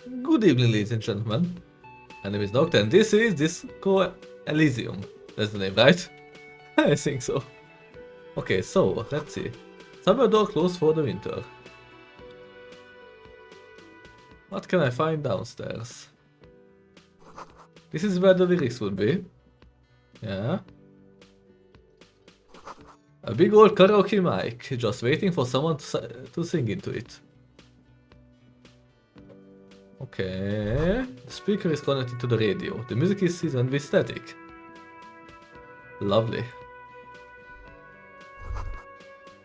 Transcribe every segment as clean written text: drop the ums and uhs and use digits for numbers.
Good evening, ladies and gentlemen. My name is Doctor, and this is Disco Elysium. That's the name, right? I think so. Okay, so let's see. Summer door closed for the winter. What can I find downstairs? This is where the lyrics would be. Yeah. A big old karaoke mic, just waiting for someone to sing into it. Okay. The speaker is connected to the radio. The music is seasoned with static. Lovely.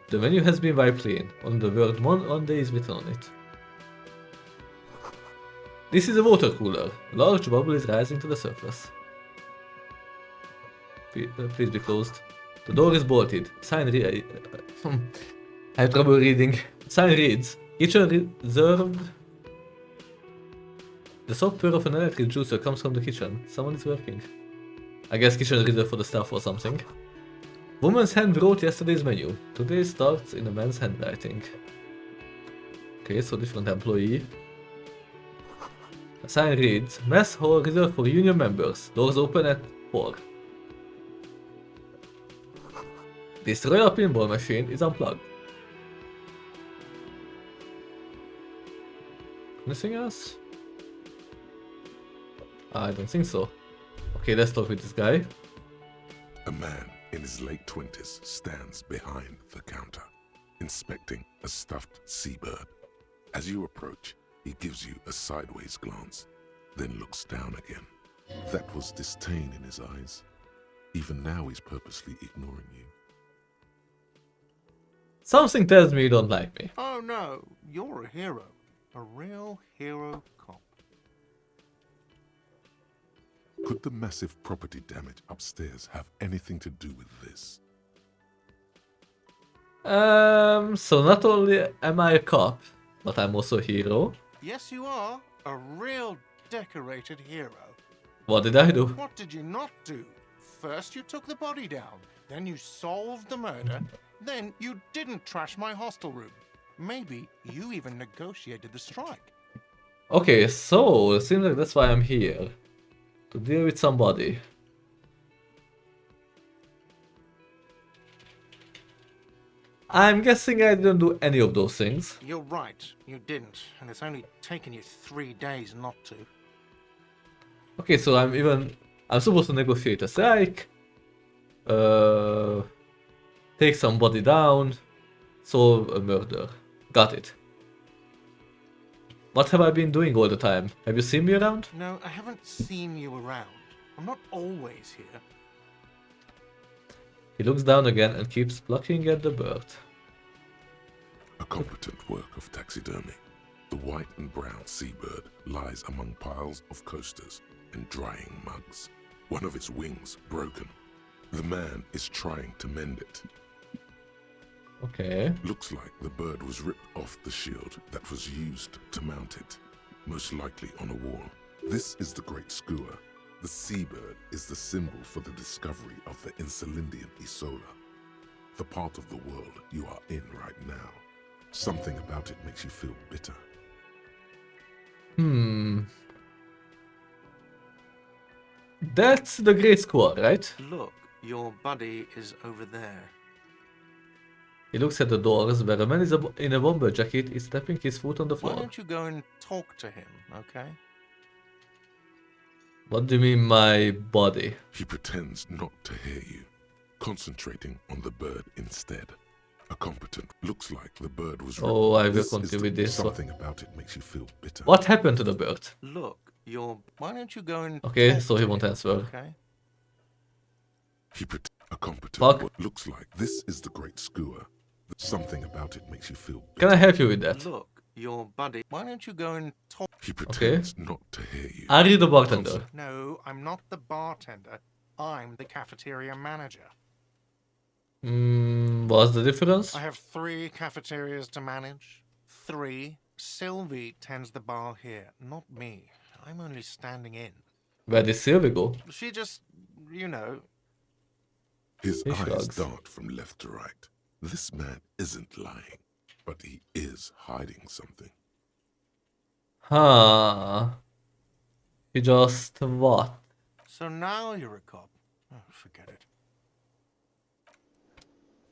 The menu has been wiped clean. On the word Monday is written on it. This is a water cooler. A large bubble is rising to the surface. Please be closed. The door is bolted. Sign I have trouble reading. Sign reads, kitchen reserved. The software of an electric juicer comes from the kitchen. Someone is working. I guess kitchen reserved for the staff or something. Woman's hand wrote yesterday's menu. Today starts in a man's handwriting. Okay, so different employee. A sign reads, mess hall reserved for union members. Doors open at 4. Destroy a pinball machine is unplugged. Anything else? I don't think so. Okay, let's talk with this guy. A man in his late 20s stands behind the counter, inspecting a stuffed seabird. As you approach, he gives you a sideways glance, then looks down again. That was disdain in his eyes. Even now he's purposely ignoring you. Something tells me you don't like me. Oh no, you're a hero. A real hero cop. Could the massive property damage upstairs have anything to do with this? So not only am I a cop, but I'm also a hero. Yes, you are. A real decorated hero. What did I do? What did you not do? First you took the body down, then you solved the murder, then you didn't trash my hostel room. Maybe you even negotiated the strike. Okay, so it seems like that's why I'm here. To deal with somebody. I'm guessing I didn't do any of those things. You're right, you didn't, and it's only taken you 3 days not to. Okay, so I'm supposed to negotiate a strike. Take somebody down. Solve a murder. Got it. What have I been doing all the time? Have you seen me around? No, I haven't seen you around. I'm not always here. He looks down again and keeps plucking at the bird. A competent work of taxidermy. The white and brown seabird lies among piles of coasters and drying mugs. One of its wings broken. The man is trying to mend it. Okay. Looks like the bird was ripped off the shield that was used to mount it, most likely on a wall. This is the Great Skua. The seabird is the symbol for the discovery of the Insulindian Isola, the part of the world you are in right now. Something about it makes you feel bitter. That's the Great Squad, right? Look, your buddy is over there. He looks at the doors where a man in a bomber jacket is tapping his foot on the Why floor. don't you go and talk to him, okay? What do you mean, my body? He pretends not to hear you, concentrating on the bird instead. A competent looks like the bird was ripped. Oh, I will This is continue with this one. Something about it makes you feel bitter. What happened to the bird? Look, why don't you go and Okay, talk so he to won't him, answer. Okay? A competent Fuck. what looks like this is the Great Skua. Something about it makes you feel bitter. Can I help you with that? Look, your buddy. Why don't you go and talk? He pretends not to hear you. Are you the bartender? No, I'm not the bartender. I'm the cafeteria manager. What's the difference? I have 3 cafeterias to manage. 3. Sylvie tends the bar here, not me. I'm only standing in. Where did Sylvie go? She just, His He eyes shrugs. dart from left to right. This man isn't lying, but he is hiding something. Huh. He just what? So now you're a cop. Oh, forget it.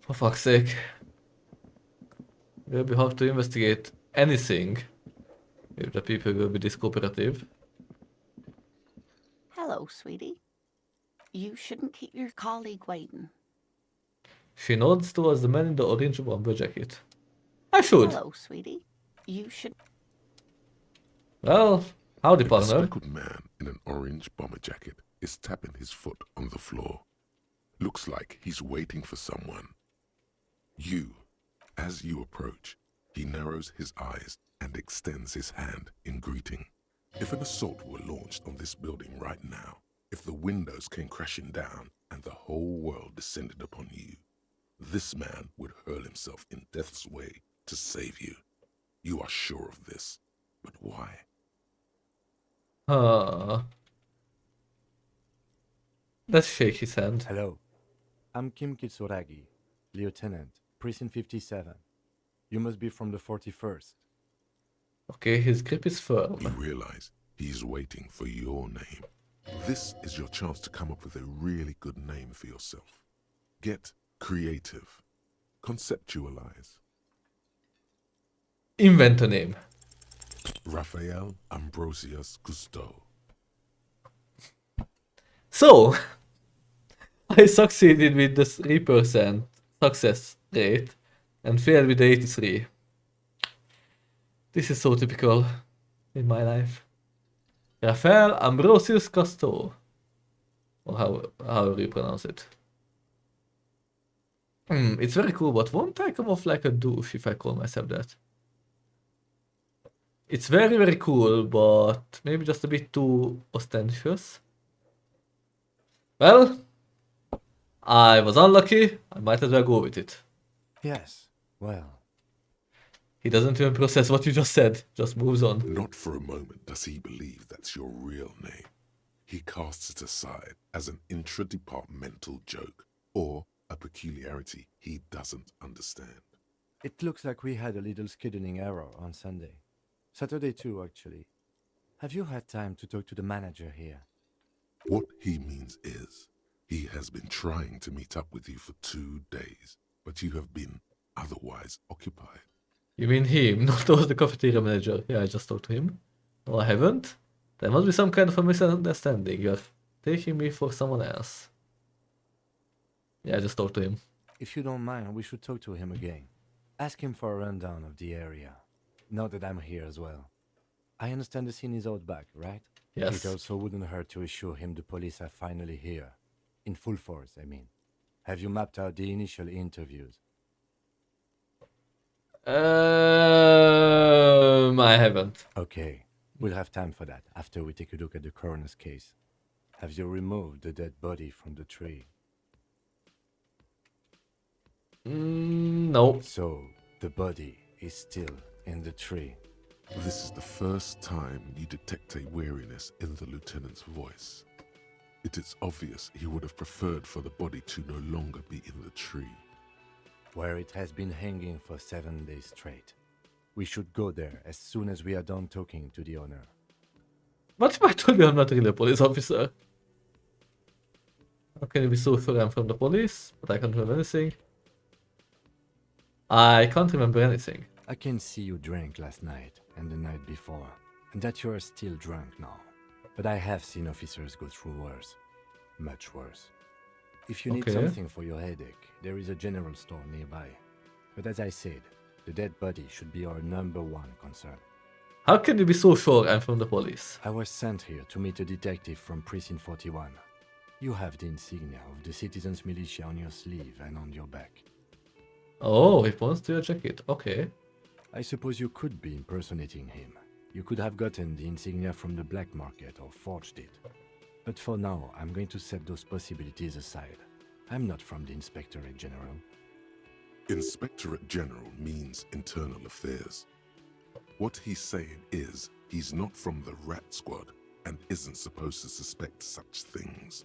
For fuck's sake. Will be hard to investigate anything if the people will be this cooperative. Hello, sweetie. You shouldn't keep your colleague waiting. She nods towards the man in the orange bomber jacket. I should. Hello, sweetie. You should. Well, howdy, A partner. bespectacled man in an orange bomber jacket is tapping his foot on the floor. Looks like he's waiting for someone. As you approach, he narrows his eyes and extends his hand in greeting. If an assault were launched on this building right now, if the windows came crashing down and the whole world descended upon you, this man would hurl himself in death's way to save you. You are sure of this, but why? Let's shake his hand. Hello. I'm Kim Kitsuragi, Lieutenant, Precinct 57. You must be from the 41st. Okay, his grip is You firm. realize he's waiting for your name. This is your chance to come up with a really good name for yourself. Get creative. Conceptualize. Invent a name. Raphael Ambrosius Costeau. So, I succeeded with the 3% success rate and failed with the 83. This is so typical in my life. Raphael Ambrosius Costeau. Or how do you pronounce it? It's very cool, but won't I come off like a douche if I call myself that? It's very, very cool, but maybe just a bit too ostentatious. Well, I was unlucky. I might as well go with it. Yes, well, He doesn't even process what you just said, just moves on. Not for a moment does he believe that's your real name. He casts it aside as an intra-departmental joke or a peculiarity he doesn't understand. it looks like we had a little scheduling error on Sunday. Saturday too, actually. Have you had time to talk to the manager here? What he means is, he has been trying to meet up with you for 2 days, but you have been otherwise occupied. You mean him, not was the cafeteria manager. Yeah, I just talked to him. No, I haven't. There must be some kind of a misunderstanding. You're taking me for someone else. Yeah, I just talked to him. If you don't mind, we should talk to him again. Ask him for a rundown of the area. Now that I'm here as well. I understand the scene is out back, right? Yes. It also wouldn't hurt to assure him the police are finally here. In full force, I mean. Have you mapped out the initial interviews? I haven't. Okay, we'll have time for that after we take a look at the coroner's case. Have you removed the dead body from the tree? No. So, the body is still in the tree. This is the first time you detect a weariness in the lieutenant's voice. It is obvious he would have preferred for the body to no longer be in the tree. Where it has been hanging for 7 days straight. We should go there as soon as we are done talking to the owner. What if I told you I'm not really a police officer? How can you be so sure I'm from the police? But I can't remember anything. I can't remember anything. I can see you drank last night and the night before, and that you are still drunk now. But I have seen officers go through worse. Much worse. If you need Okay. something for your headache, there is a general store nearby. But as I said, the dead body should be our #1 concern. How can you be so sure I'm from the police? I was sent here to meet a detective from Precinct 41. You have the insignia of the Citizens Militia on your sleeve and on your back. Oh, he points to your jacket. Okay. I suppose you could be impersonating him. You could have gotten the insignia from the black market or forged it. But for now, I'm going to set those possibilities aside. I'm not from the Inspectorate General. Inspectorate General means internal affairs. What he's saying is, he's not from the rat squad and isn't supposed to suspect such things.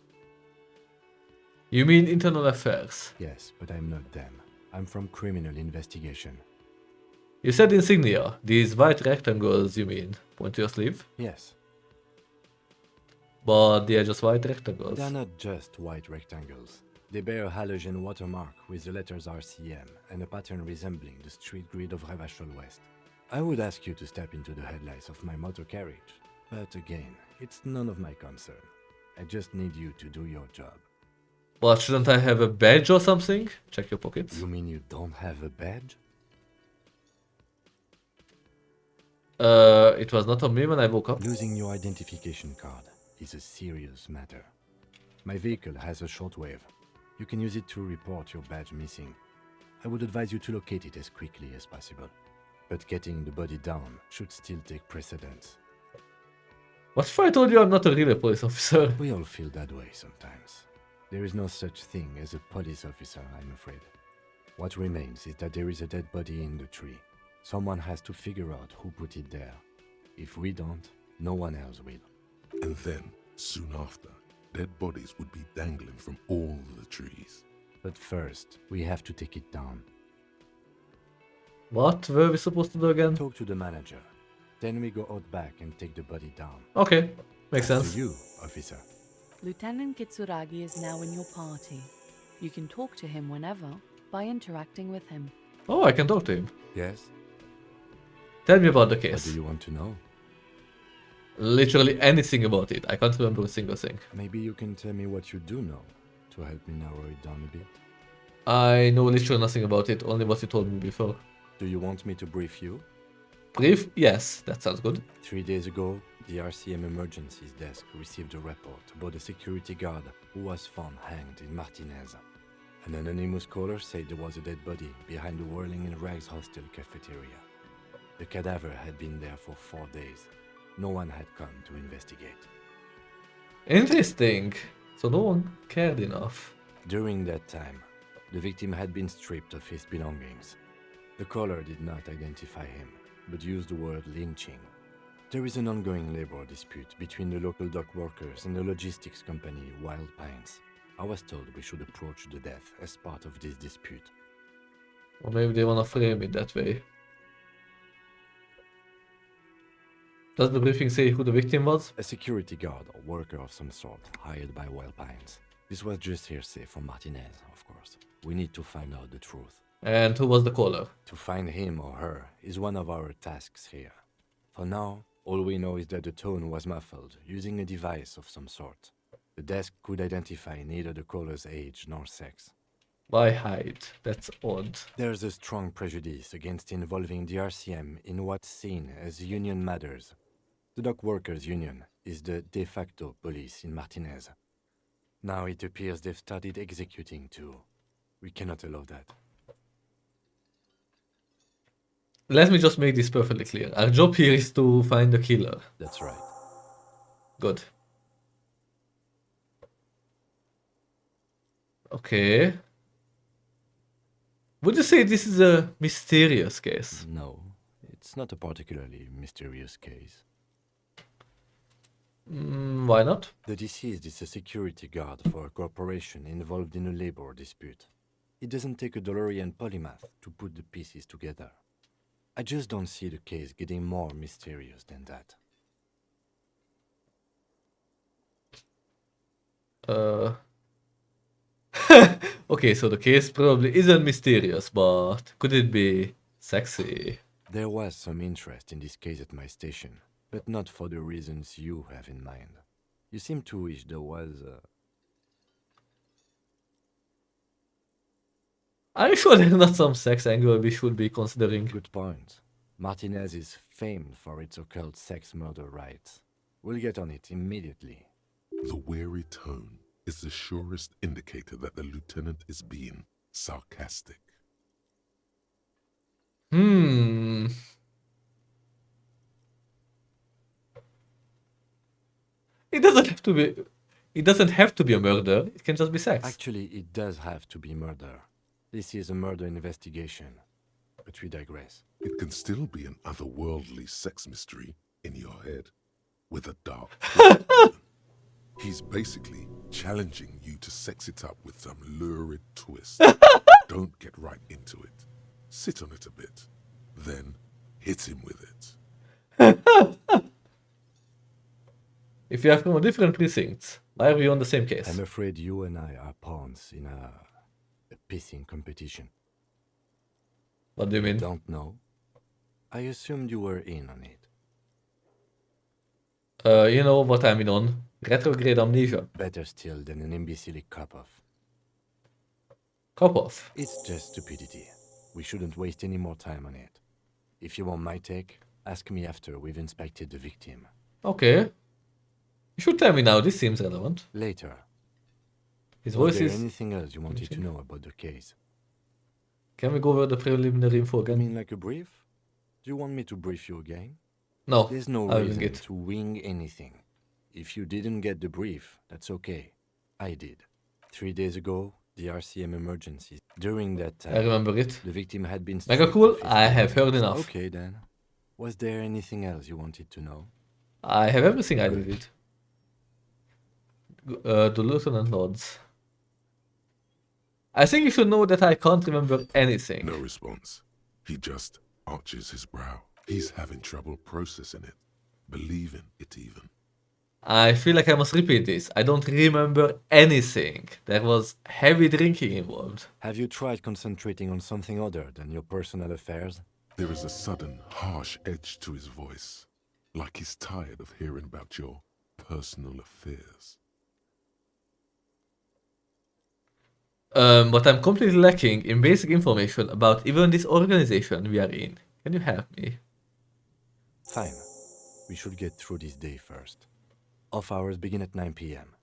You mean internal affairs? Yes, but I'm not them. I'm from criminal investigation. You said insignia. These white rectangles, you mean? Point to your sleeve? Yes, But they are just white rectangles. they're not just white rectangles. They bear a halogen watermark with the letters RCM and a pattern resembling the street grid of Revachol West. I would ask you to step into the headlights of my motor carriage, but again, it's none of my concern. I just need you to do your job. But shouldn't I have a badge or something? Check your pockets. You mean you don't have a badge? It was not on me when I woke up. Losing your identification card is a serious matter. My vehicle has a shortwave. You can use it to report your badge missing. I would advise you to locate it as quickly as possible. But getting the body down should still take precedence. What if I told you I'm not a real police officer? We all feel that way sometimes. There is no such thing as a police officer, I'm afraid. What remains is that there is a dead body in the tree. Someone has to figure out who put it there. If we don't, no one else will. And then, soon after, dead bodies would be dangling from all the trees. But first, we have to take it down. What were we supposed to do again? Talk to the manager. Then we go out back and take the body down. Okay, makes To sense. you, officer. Lieutenant Kitsuragi is now in your party. You can talk to him whenever by interacting with him. Oh, I can talk to him. Yes? Tell me about the What case. do you want to know? Literally anything about it. I can't remember a single thing. Maybe you can tell me what you do know to help me narrow it down a bit. I know literally nothing about it, only what you told me before. Do you want me to brief you? Brief? Yes, that sounds good. 3 days ago, the RCM Emergencies Desk received a report about a security guard who was found hanged in Martinez. An anonymous caller said there was a dead body behind the Whirling in Rags hostel cafeteria. The cadaver had been there for 4 days. No one had come to investigate. Interesting. So no one cared enough. During that time, the victim had been stripped of his belongings. The caller did not identify him, but used the word lynching. There is an ongoing labor dispute between the local dock workers and the logistics company Wild Pines. I was told we should approach the death as part of this dispute. Or maybe they wanna frame it that way. Does the briefing say who the victim was? A security guard or worker of some sort hired by Wild Pines. This was just hearsay from Martinez, of course. We need to find out the truth. And who was the caller? To find him or her is one of our tasks here. For now, all we know is that the tone was muffled using a device of some sort. The desk could identify neither the caller's age nor sex. Why hide? That's odd. There's a strong prejudice against involving the RCM in what's seen as union matters. The Dock Workers Union is the de facto police in Martinez. Now it appears they've started executing too. We cannot allow that. Let me just make this perfectly clear. Our job here is to find the killer. That's right. Good. Okay. Would you say this is a mysterious case? No, it's not a particularly mysterious case. Why not? The deceased is a security guard for a corporation involved in a labor dispute. It doesn't take a DeLorean polymath to put the pieces together. I just don't see the case getting more mysterious than that. Okay, so the case probably isn't mysterious, but could it be sexy? There was some interest in this case at my station, but not for the reasons you have in mind. You seem to wish there was Are you sure there's not some sex angle we should be considering? Good point. Martinez is famed for its occult sex murder rites. We'll get on it immediately. The wary tone is the surest indicator that the lieutenant is being sarcastic. It doesn't have to be. It doesn't have to be a murder. It can just be sex. Actually, it does have to be murder. This is a murder investigation. But we digress. It can still be an otherworldly sex mystery in your head with a dark. He's basically challenging you to sex it up with some lurid twist. Don't get right into it. Sit on it a bit. then hit him with it. If you are from a different precinct, why are we on the same case? I'm afraid you and I are pawns in a pissing competition. What do you mean? Don't know? I assumed you were in on it. You know what I mean on. Retrograde amnesia. Better still than an imbecilic cop-off. Cop off. It's just stupidity. We shouldn't waste any more time on it. If you want my take, ask me after we've inspected the victim. Okay. You should tell me now, this seems relevant. Later. His Was voice there is... anything else you wanted to know about the case? Can we go over the preliminary info I again? mean like a brief? Do you want me to brief you again? No, There's no I will reason get. to wing anything. If you didn't get the brief, that's okay. I did. 3 days ago, the RCM emergency. During that time, I remember it. the victim had been Mega stripped cool, of his I have heard belongings. enough. Okay then. Was there anything else you wanted to know? I have everything I Good. needed. The Lieutenant Lords. I think you should know that I can't remember anything. No response. He just arches his brow. He's having trouble processing it, believing it even. I feel like I must repeat this. I don't remember anything. There was heavy drinking involved. Have you tried concentrating on something other than your personal affairs? There is a sudden, harsh edge to his voice, like he's tired of hearing about your personal affairs. But I'm completely lacking in basic information about even this organization we are in. Can you help me? Fine. We should get through this day first. Off hours begin at 9 p.m.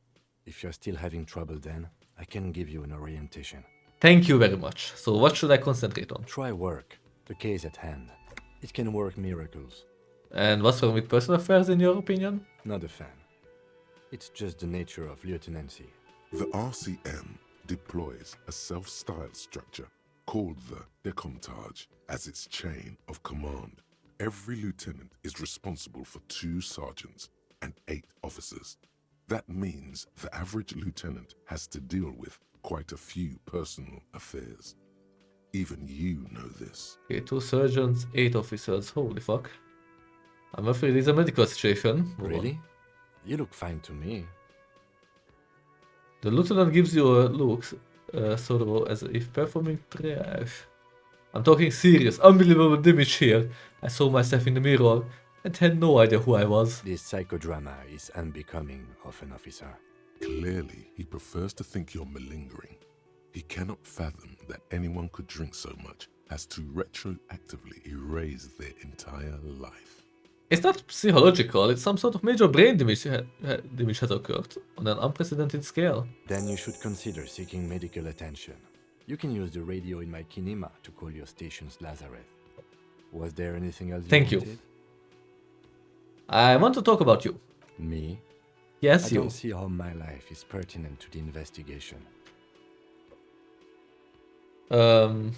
If you're still having trouble then, I can give you an orientation. Thank you very much. So what should I concentrate on? Try work, the case at hand. It can work miracles. And what's wrong with personal affairs in your opinion? Not a fan. It's just the nature of lieutenancy. The RCM deploys a self-styled structure called the Decomptage as its chain of command. Every lieutenant is responsible for 2 sergeants and 8 officers. That means the average lieutenant has to deal with quite a few personal affairs. Even you know this. Okay, 2 surgeons, 8 officers. Holy fuck. I'm afraid it's a medical situation. Move on. Really? You look fine to me. The lieutenant gives you a look, thorough as if performing triage. I'm talking serious, unbelievable damage here. I saw myself in the mirror and had no idea who I was. This psychodrama is unbecoming of an officer. Clearly, he prefers to think you're malingering. He cannot fathom that anyone could drink so much as to retroactively erase their entire life. It's not psychological, it's some sort of major brain damage has occurred on an unprecedented scale. Then you should consider seeking medical attention. You can use the radio in my kinema to call your station's Lazareth. Was there anything else Thank you. wanted? I want to talk about you. Me? Yes, I you. don't see how my life is pertinent to the investigation. We'll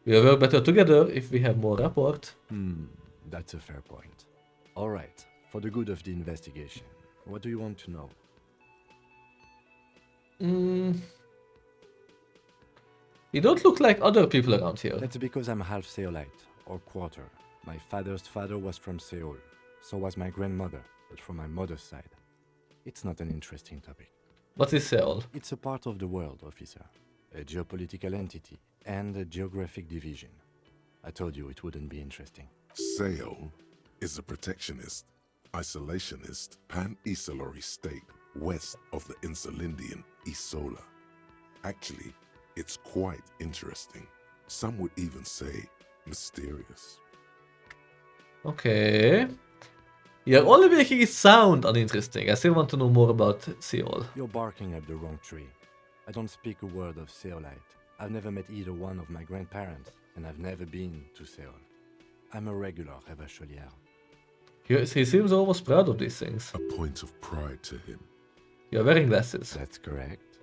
work better together if we have more rapport. That's a fair point. All right, for the good of the investigation, what do you want to know? You don't look like other people around here. That's because I'm half Seolite, or quarter. My father's father was from Seoul. So was my grandmother, but from my mother's side. It's not an interesting topic. What is Seoul? It's a part of the world, officer. A geopolitical entity and a geographic division. I told you it wouldn't be interesting. Seoul is a protectionist, isolationist, pan-Isolari state west of the Insulindian Isola. Actually, it's quite interesting. Some would even say mysterious. Okay. You're only making it sound uninteresting. I still want to know more about Seoul. You're barking up the wrong tree. I don't speak a word of Seolite. I've never met either one of my grandparents, and I've never been to Seoul. I'm a regular Revacholière. He seems almost proud of these things. A point of pride to him. You're wearing glasses. That's correct.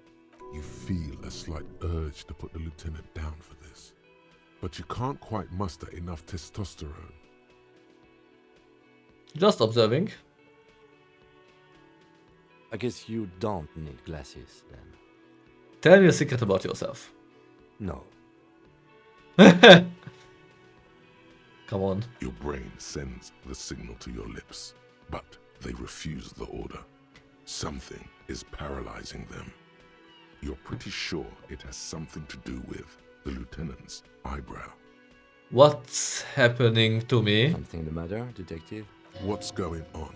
You feel a slight urge to put the lieutenant down for this, but you can't quite muster enough testosterone. Just observing. I guess you don't need glasses, then. Tell me a secret about yourself. No. Come on. Your brain sends the signal to your lips, but they refuse the order. Something is paralyzing them. You're pretty sure it has something to do with the lieutenant's eyebrow. What's happening to me? Something the matter, detective? What's going on?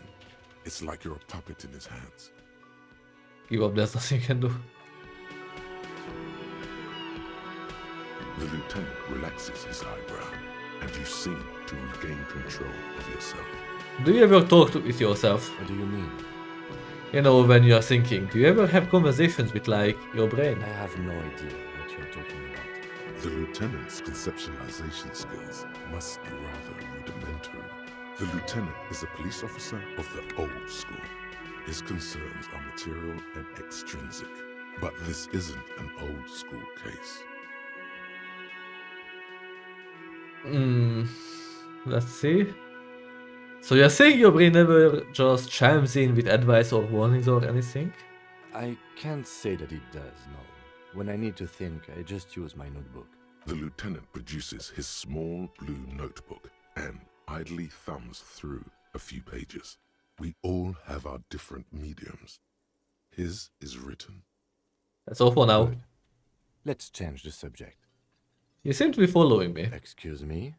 It's like you're a puppet in his hands. Give up, there's nothing you can do. The lieutenant relaxes his eyebrow, and you seem to regain control of yourself. Do you ever talk with yourself? What do you mean? You know, when you are thinking, do you ever have conversations with, like, your brain? I have no idea what you're talking about. The lieutenant's conceptualization skills must be rather rudimentary. The lieutenant is a police officer of the old school. His concerns are material and extrinsic, but this isn't an old school case. Let's see. So you're saying your brain never just chimes in with advice or warnings or anything? I can't say that it does, no. When I need to think, I just use my notebook. The lieutenant produces his small blue notebook and idly thumbs through a few pages. We all have our different mediums. His is written. That's all for now. Good. Let's change the subject. You seem to be following me. Excuse me?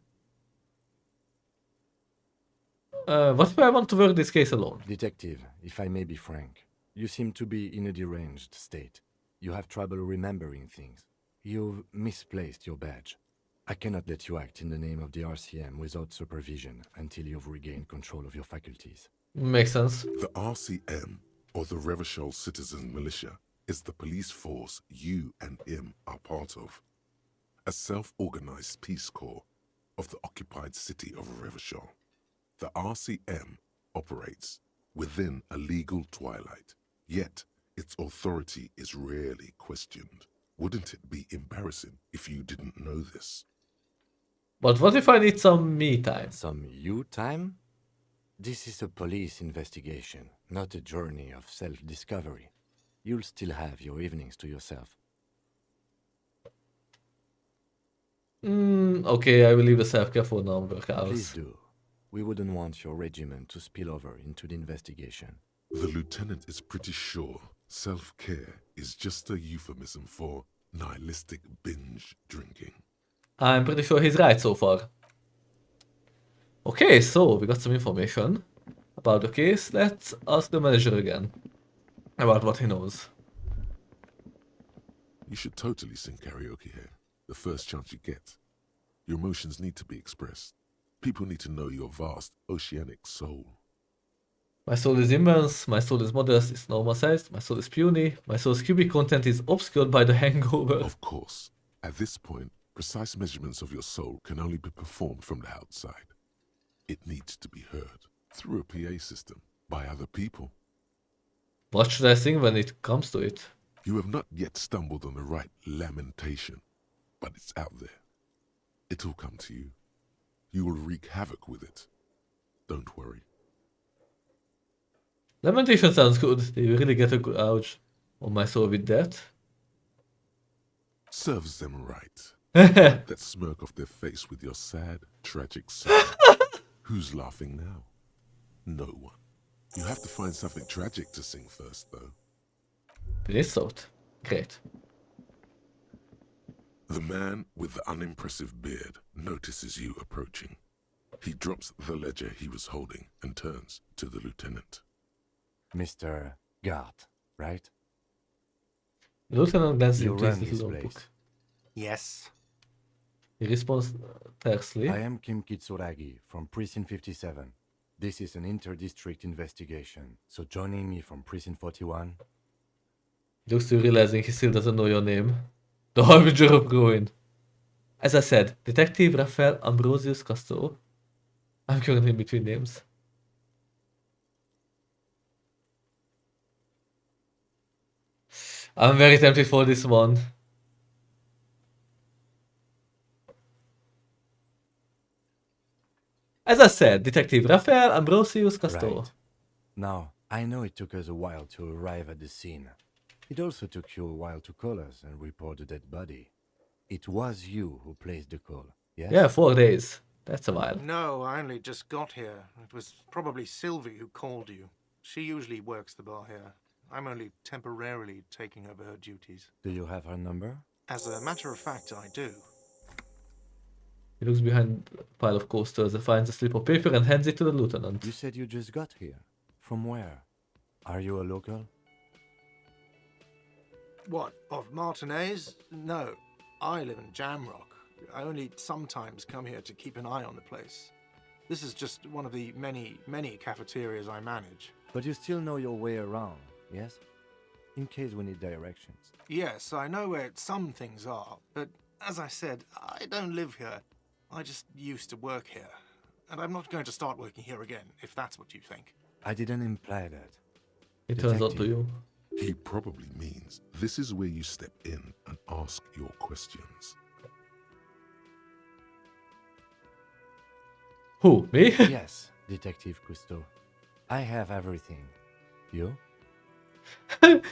What if I want to work this case alone? Detective, if I may be frank, you seem to be in a deranged state. You have trouble remembering things. You've misplaced your badge. I cannot let you act in the name of the RCM without supervision until you've regained control of your faculties. Makes sense. The RCM, or the Revachol Citizen Militia, is the police force you and him are part of. A self-organized peace corps of the occupied city of Revachol. The RCM operates within a legal twilight, yet its authority is rarely questioned. Wouldn't it be embarrassing if you didn't know this? But what if I need some me time? Some you time? This is a police investigation, not a journey of self-discovery. You'll still have your evenings to yourself. Okay, I will leave the self-care for now, work hours. Please do. We wouldn't want your regiment to spill over into the investigation. The lieutenant is pretty sure self-care is just a euphemism for nihilistic binge drinking. I'm pretty sure he's right so far. Okay, so we got some information about the case. Let's ask the manager again about what he knows. You should totally sing karaoke here, the first chance you get. Your emotions need to be expressed. People need to know your vast oceanic soul. My soul is immense, my soul is modest, it's normal sized, my soul is puny, my soul's cubic content is obscured by the hangover. Of course, at this point, precise measurements of your soul can only be performed from the outside. It needs to be heard through a PA system by other people. What should I sing when it comes to it? You have not yet stumbled on the right lamentation, but it's out there. It'll come to you. You will wreak havoc with it. Don't worry. Lamentation sounds good. They really get a good ouch on my soul with that. Serves them right. Wipe that smirk off their face with your sad, tragic song. Who's laughing now? No one. You have to find something tragic to sing first, though. Please thought. Great. The man with the unimpressive beard notices you approaching. He drops the ledger he was holding and turns to the lieutenant. Mr. Gard, right? Lieutenant glances You into his run this little place. notebook. Yes. He responds tersely. I am Kim Kitsuragi from Precinct 57. This is an inter-district investigation, so joining me from Precinct 41... He looks to realizing he still doesn't know your name. The Harbinger of Ruin. As I said, Detective Raphael Ambrosius Costeau. I'm currently in between names. I'm very tempted for this one. As I said, Detective Raphael Ambrosius Costeau. Right. Now, I know it took us a while to arrive at the scene. It also took you a while to call us and report the dead body. It was you who placed the call, yes? Yeah, 4 days. That's a while. No, I only just got here. It was probably Sylvie who called you. She usually works the bar here. I'm only temporarily taking over her duties. Do you have her number? As a matter of fact, I do. He looks behind a pile of coasters and finds a slip of paper and hands it to the lieutenant. You said you just got here. From where? Are you a local? What, of Martinez? No, I live in Jamrock. I only sometimes come here to keep an eye on the place. This is just one of the many cafeterias I manage. But you still know your way around, yes? In case we need directions. Yes, I know where some things are, but as I said, I don't live here. I just used to work here. And I'm not going to start working here again, if that's what you think. I didn't imply that. It turns out to Detective. you. He probably means this is where you step in and ask your questions. Who? Me? Yes, Detective Costeau. I have everything. You?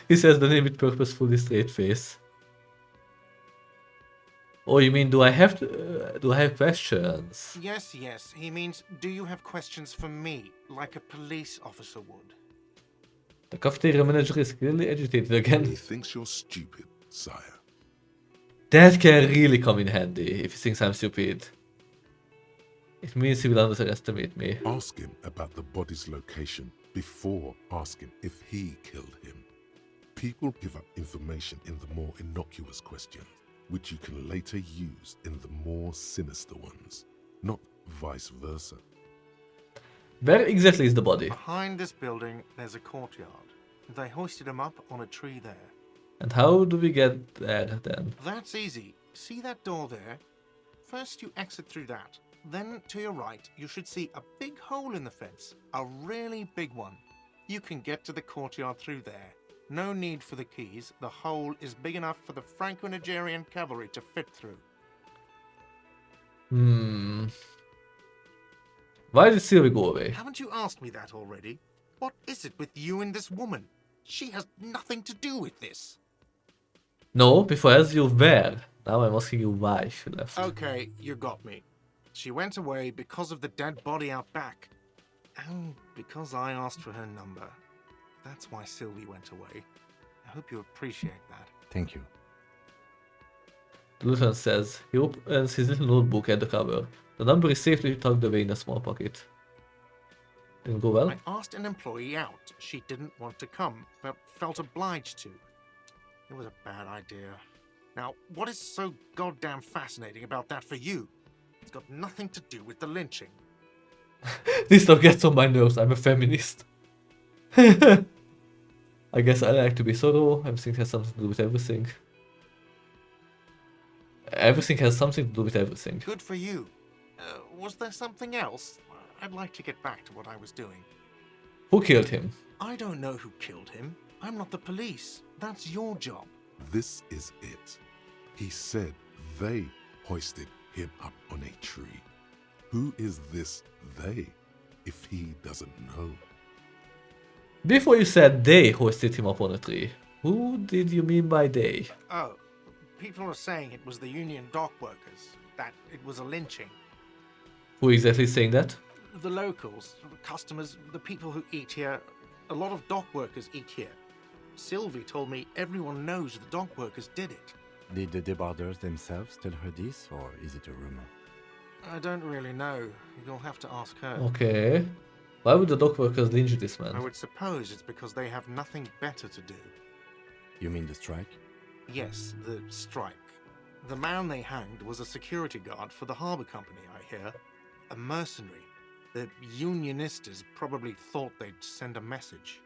He says the name with purposefully straight face. Oh, you mean do I have questions? Yes, he means, do you have questions for me, like a police officer would? The cafeteria manager is clearly agitated He again. thinks you're stupid, sire. That can really come in handy if he thinks I'm stupid. It means he will underestimate me. Ask him about the body's location before asking if he killed him. People give up information in the more innocuous questions, which you can later use in the more sinister ones, not vice versa. Where exactly is the body? Behind this building, there's a courtyard. They hoisted him up on a tree there. And how do we get there then? That's easy. See that door there? First you exit through that. Then to your right, you should see a big hole in the fence. A really big one. You can get to the courtyard through there. No need for the keys. The hole is big enough for the Franco-Nigerian cavalry to fit through. Why did Sylvie go away? Haven't you asked me that already? What is it with you and this woman? She has nothing to do with this. No, before I asked you where. Now I'm asking you why she left. Okay, you got me. She went away because of the dead body out back. And because I asked for her number. That's why Sylvie went away. I hope you appreciate that. Thank you. The lieutenant says he opens his little notebook at the cover. The number is safely tucked away in a small pocket. Didn't go well? I asked an employee out. She didn't want to come, but felt obliged to. It was a bad idea. Now, what is so goddamn fascinating about that for you? It's got nothing to do with the lynching. This stuff gets on my nerves. I'm a feminist. I guess I like to be thorough. Everything has something to do with everything. Everything has something to do with everything. Good for you. Was there something else? I'd like to get back to what I was doing. Who killed him? I don't know who killed him. I'm not the police. That's your job. This is it. He said they hoisted him up on a tree. Who is this they, if he doesn't know? Before you said they hoisted him up on a tree. Who did you mean by they? Oh, people are saying it was the union dock workers, that it was a lynching. Who exactly is saying that? The locals, the customers, the people who eat here, a lot of dock workers eat here. Sylvie told me everyone knows the dock workers did it. Did the debarders themselves tell her this, or is it a rumor? I don't really know. You'll have to ask her. Okay. Why would the dock workers lynch this I man? would suppose it's because they have nothing better to do. You mean the strike? Yes, the strike. The man they hanged was a security guard for the harbour company, I hear. A mercenary. The unionistas probably thought they'd send a message.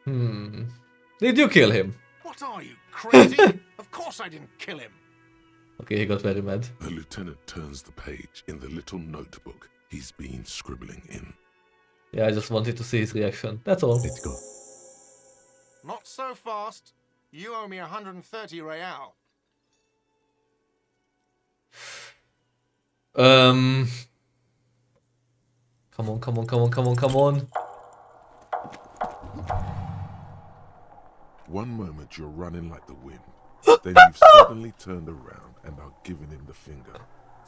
Did you kill him? What are you, crazy? Of course I didn't kill him. Okay, he got very mad. The lieutenant turns the page in the little notebook he's been scribbling in. Yeah, I just wanted to see his reaction. That's all. Let's go. Not so fast. You owe me 130 real. Come on, come on, come on, come on, come on. One moment you're running like the wind, then you've suddenly turned around and are giving him the finger,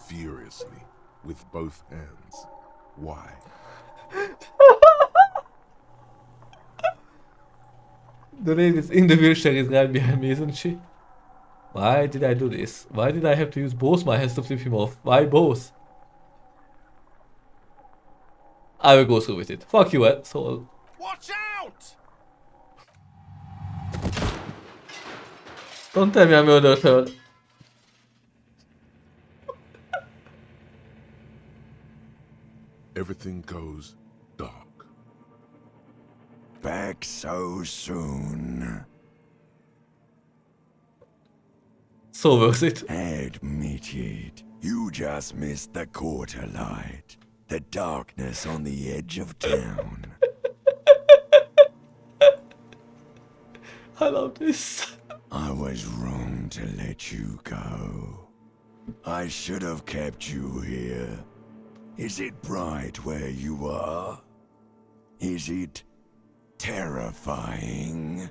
furiously. with both hands. Why? The lady in the wheelchair is right behind me, isn't she? Why did I do this? Why did I have to use both my hands to flip him off? Why both? I will go through with it. Fuck you, asshole. Watch out! Don't tell me I murdered her. Everything goes dark. Back so soon. So worth it. Admit it. You just missed the quarter light. The darkness on the edge of town. I love this. I was wrong to let you go. I should have kept you here. Is it bright where you are? Is it terrifying?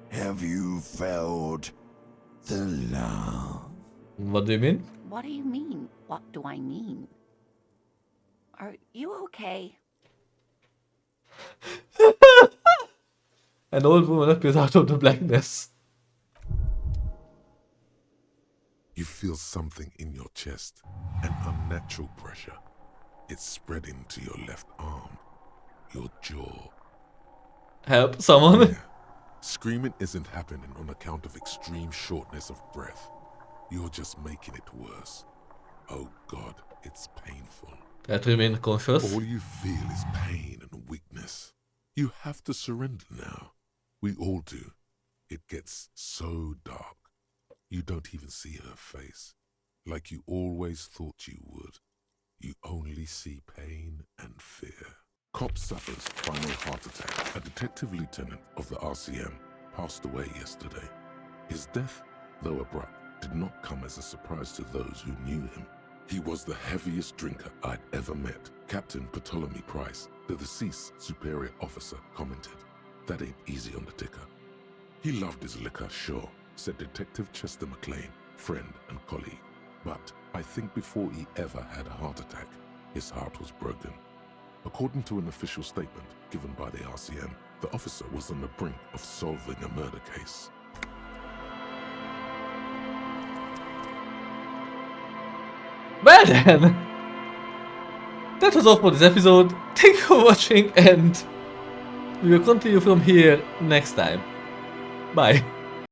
Have you felt the love? What do you mean? What do you mean? What do I mean? Are you okay? An old woman appears out of the blackness. You feel something in your chest, an unnatural pressure. It's spreading to your left arm, your jaw. Help, someone. Yeah. Screaming isn't happening on account of extreme shortness of breath. You're just making it worse. Oh God, it's painful. Try to remain conscious. All you feel is pain and weakness. You have to surrender now. We all do. It gets so dark. You don't even see her face. Like you always thought you would. You only see pain and fear. Cop suffers final heart attack. A detective lieutenant of the RCM passed away yesterday. His death, though abrupt, did not come as a surprise to those who knew him. He was the heaviest drinker I'd ever met. Captain Ptolemy Price, the deceased superior officer, commented, "That ain't easy on the ticker." He loved his liquor, sure, said Detective Chester McLean, friend and colleague. But I think before he ever had a heart attack, his heart was broken. According to an official statement given by the RCM, the officer was on the brink of solving a murder case. Well then, that was all for this episode. Thank you for watching, and we will continue from here next time. Bye.